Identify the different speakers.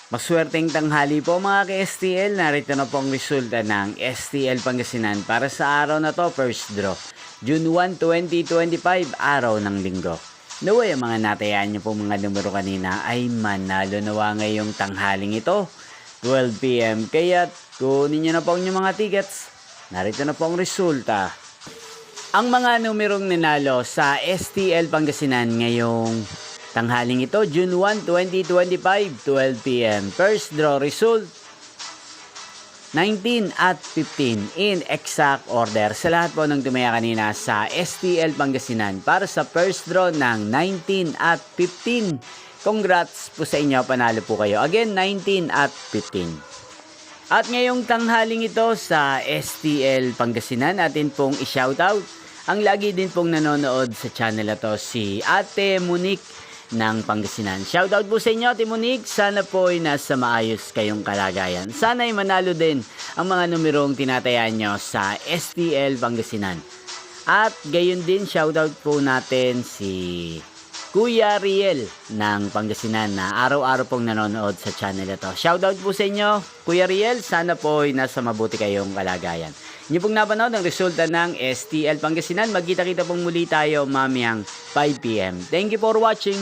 Speaker 1: Maswerteng tanghali po mga ka-STL, narito na po ang resulta ng STL Pangasinan para sa araw na to, first draw. June 1, 2025, araw ng linggo. Naway ang mga natayaan niyo po mga numero kanina ay manalo nawa ngayong tanghaling ito, 12 PM. Kaya kunin niyo na po ang inyong mga tickets. Narito na po ang resulta. Ang mga numerong nanalo sa STL Pangasinan ngayong tanghaling ito, June 1, 2025, 12 PM. First draw result, 19 at 15 in exact order. Sa lahat po ng tumaya kanina sa STL Pangasinan para sa first draw ng 19 at 15. Congrats po sa inyo, panalo po kayo. Again, 19 at 15. At ngayong tanghaling ito sa STL Pangasinan, atin pong i-shoutout ang lagi din pong nanonood sa channel na to, si Ate Monique ng Pangasinan. Shoutout po sa inyo, Ate Monique. Sana po ay nasa maayos kayong kalagayan. Sana ay manalo din ang mga numerong tinatayaan nyo sa STL Pangasinan. At gayon din, shoutout po natin si Kuya Riel ng Pangasinan na araw-araw pong nanonood sa channel na to. Shoutout po sa inyo, Kuya Riel. Sana po ay nasa mabuti kayong kalagayan. Inyo pong napanood ang resulta ng STL Pangasinan. Magkita-kita pong muli tayo mamayang 5 PM. Thank you for watching.